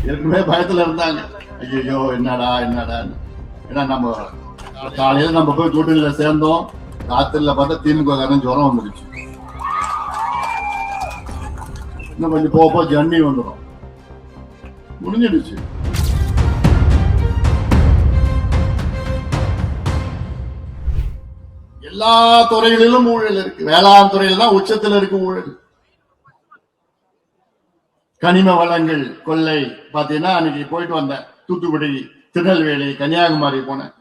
ஏற்கனவே பயத்துல இருந்தாங்க. ஐயோ என்னடா என்னடான்னு. ஏன்னா நம்ம காலையில நம்ம போய் கூட்டணியில சேர்ந்தோம். ராத்திரில பார்த்தா திமுக ஜுரம் வந்துருச்சு. இன்னும் கொஞ்சம் போக ஜன்னி வந்துடும். முடிஞ்சிடுச்சு. எல்லா துறைகளிலும் ஊழல் இருக்கு. வேளாண் துறையில தான் உச்சத்தில் இருக்கு ஊழல். கனிம வளங்கள் கொள்ளை பாத்தீங்கன்னா அன்னைக்கு போயிட்டு வந்தேன். தூத்துக்குடி, திருநெல்வேலி, கன்னியாகுமரி போனேன்.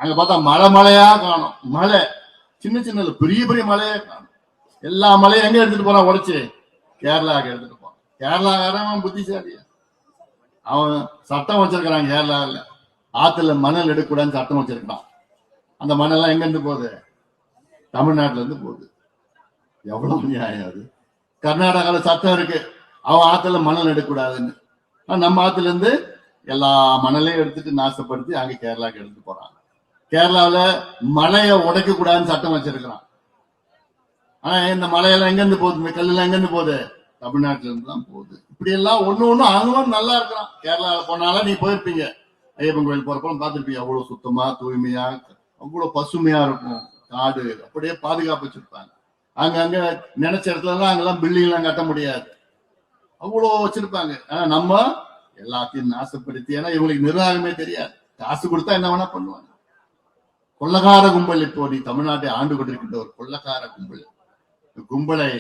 அங்க பார்த்தா மழையா காணும். மழை சின்ன சின்ன பெரிய பெரிய மழையா காணும். எல்லா மழையும் எங்க எடுத்துட்டு போறான்? உடைச்சு கேரளாவுக்கு எடுத்துட்டு போறான். கேரளாக்காரன் புத்திசாலியா அவன் சட்டம் வச்சிருக்கிறான். கேரளாவில் ஆத்துல மணல் எடுக்கக்கூடாதுன்னு சட்டம் வச்சிருக்கான். அந்த மணல்லாம் எங்க இருந்து போகுது? தமிழ்நாட்டுல இருந்து போகுது. எவ்வளவு நியாயம் அது? கர்நாடகாவில் சட்டம் இருக்கு, அவன் ஆத்துல மணல் எடுக்கக்கூடாதுன்னு. நம்ம ஆத்துல இருந்து எல்லா மணலையும் எடுத்துட்டு நாசப்படுத்தி அங்க கேரளாவுக்கு எடுத்து போறாங்க. கேரளாவில மலையை உடைக்க கூடாதுன்னு சட்டம் வச்சிருக்கிறான். ஆனா இந்த மலையெல்லாம் எங்க இருந்து போகுது? இந்த கல்லெல்லாம் எங்க இருந்து போகுது? தமிழ்நாட்டுல இருந்து தான் போகுது. இப்படி எல்லாம் ஒண்ணு அவங்களும் நல்லா இருக்கிறான். கேரளாவில் போனாலும் நீ போயிருப்பீங்க, ஐயப்பன் கோயில் போறப்ப பார்த்துருப்பீங்க. அவ்வளவு சுத்தமா தூய்மையா அவ்வளவு பசுமையா இருக்கும். காடு அப்படியே பாதுகாப்பு வச்சிருப்பாங்க. அங்க நினைச்ச இடத்துல எல்லாம் அங்கெல்லாம் பில்டிங் எல்லாம் கட்ட முடியாது, அவ்வளவு வச்சிருப்பாங்க. ஆனா நம்ம எல்லாத்தையும் நாசப்படுத்தி, ஏன்னா இவங்களுக்கு நிர்வாகமே தெரியாது. காசு கொடுத்தா என்ன வேணா பண்ணுவாங்க. கொள்ளக்கார கும்பல். இப்போ நீ தமிழ்நாட்டை ஆண்டு கொண்டிருக்கின்ற ஒரு கொள்ளக்கார கும்பல். கும்பலை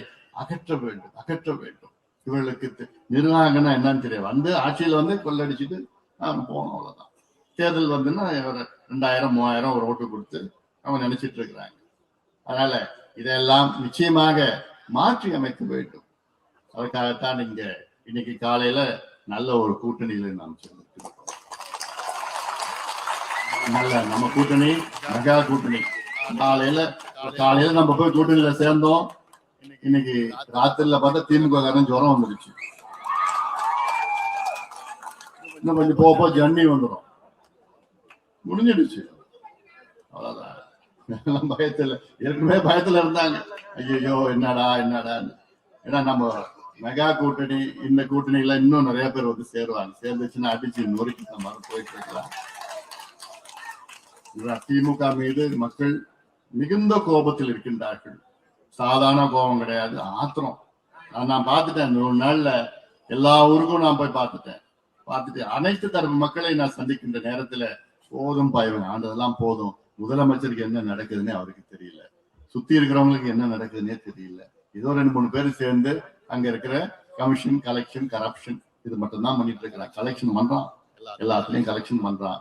அகற்ற வேண்டும். இவர்களுக்கு நிர்வாகம்னா என்னன்னு தெரியாது. ஆட்சியில் கொள்ளடிச்சுட்டு போனோம், அவ்வளவுதான். தேர்தல் வந்துன்னா 2000 3000 ஒரு ஓட்டு கொடுத்து அவங்க நினைச்சிட்டு இருக்கிறாங்க. அதனால இதெல்லாம் நிச்சயமாக மாற்றி அமைக்க வேண்டும். அதுக்காகத்தான் இங்க இன்னைக்கு காலையில நல்ல ஒரு கூட்டணியில நாம் சேர்ந்திருக்கிறோம். நல்ல நம்ம கூட்டணி மெகா கூட்டணி. காலையில நம்ம போய் கூட்டணியில சேர்ந்தோம். இன்னைக்கு ராத்திரில பார்த்தா திமுக ஜுரம் வந்துருச்சு. இன்னும் கொஞ்சம் போக ஜன்னி வந்துடும். முடிஞ்சிடுச்சு, அவ்வளவுதான். பயத்துல ஏற்கனவே பயத்துல இருந்தாங்க. ஐயோ என்னடான்னு. ஏன்னா நம்ம மெகா கூட்டணி, இந்த கூட்டணியில இன்னும் நிறைய பேர் சேருவாங்க. சேர்ந்துச்சுன்னா அடிச்சு நொறுக்கி நம்ம போயிட்டு இருக்கலாம். திமுக மீது மக்கள் மிகுந்த கோபத்தில் இருக்கின்றார்கள். சாதாரண கோபம் கிடையாது, ஆத்திரம். நான் பார்த்துட்டேன். ஒரு நாள்ல எல்லா ஊருக்கும் நான் போய் பார்த்துட்டு அனைத்து தரப்பு மக்களை நான் சந்திக்கின்ற நேரத்துல போதும் பாய்வன் ஆண்டதெல்லாம் போதும். முதலமைச்சருக்கு என்ன நடக்குதுன்னே அவருக்கு தெரியல, சுத்தி இருக்கிறவங்களுக்கு என்ன நடக்குதுன்னே தெரியல. ஏதோ 2-3 பேர் சேர்ந்து அங்க இருக்கிற கமிஷன், கலெக்ஷன், கரப்ஷன் இது மட்டும் தான் பண்ணிட்டு இருக்கிறான். கலெக்ஷன் பண்றான், எல்லாத்துலயும் கலெக்ஷன் பண்றான்.